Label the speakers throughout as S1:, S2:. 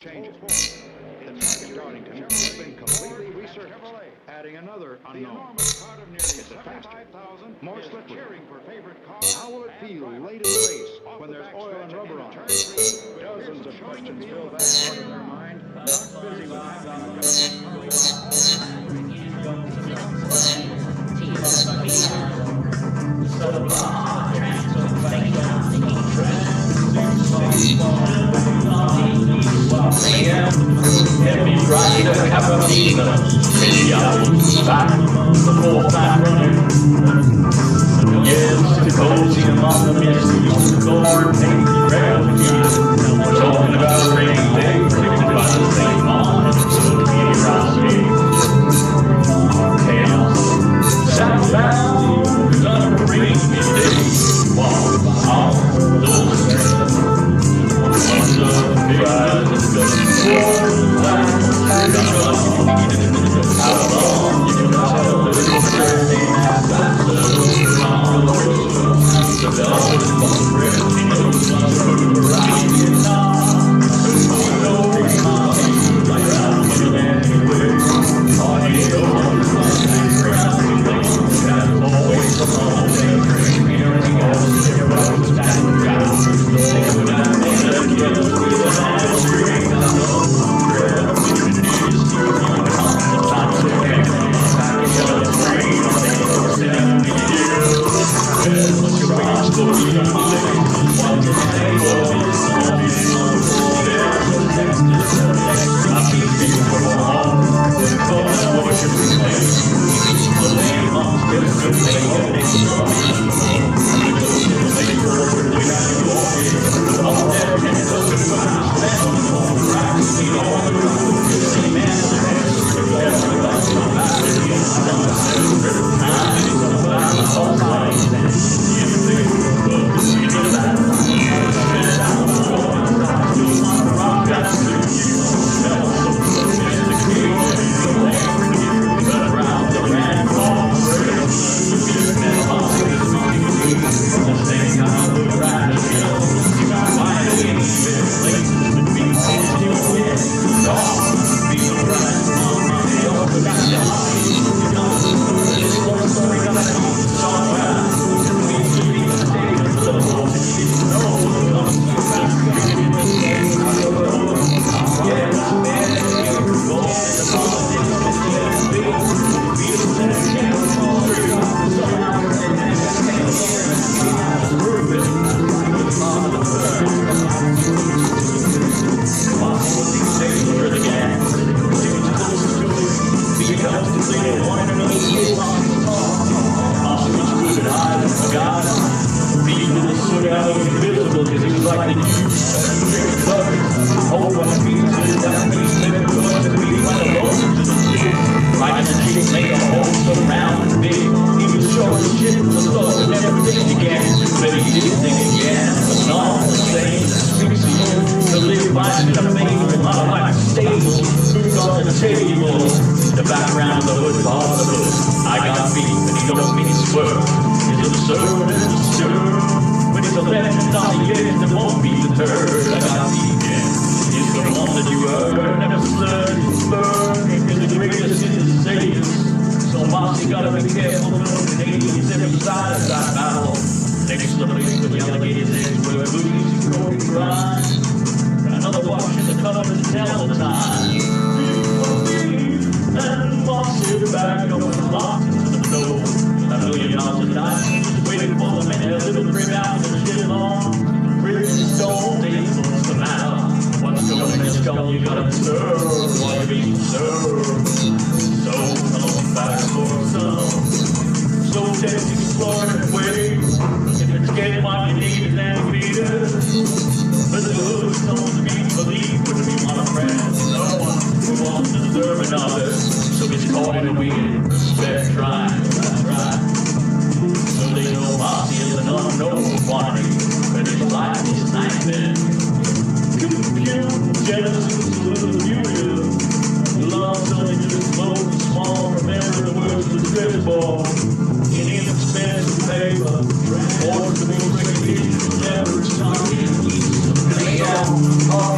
S1: changes. The target Darlington has been completely resurfaced, adding another unknown. Is it faster, more slippery? How will it feel late in the race when there's oil and rubber on it? Dozens of questions fill that part of their mind. Not busy with
S2: Heavy rider, Carolina, maybe I will stop the fourth time running. Yes, the cozium on the mist, the Lord, take the gravity. We're talking about rainy days, living by the same mind, looking around me. Chaos, southbound, gonna bring me days. Walk on those streets. What's up, big eyes, it's gonna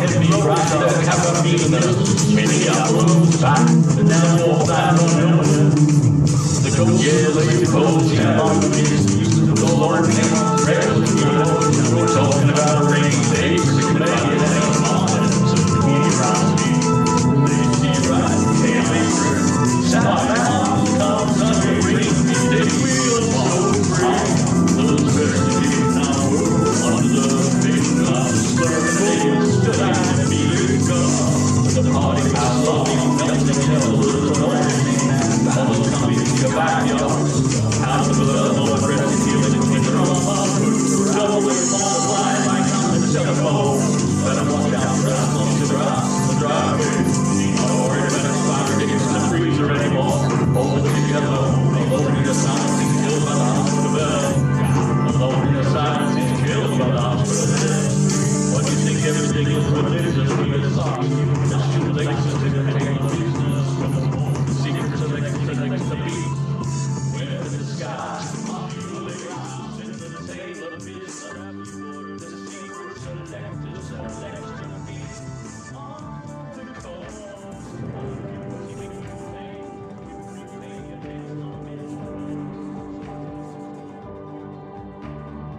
S2: Heavy rider, and those, maybe I rode back, but now I walk back on nowhere. The cold, yeah, lazy cold, yeah, I'm the Lord,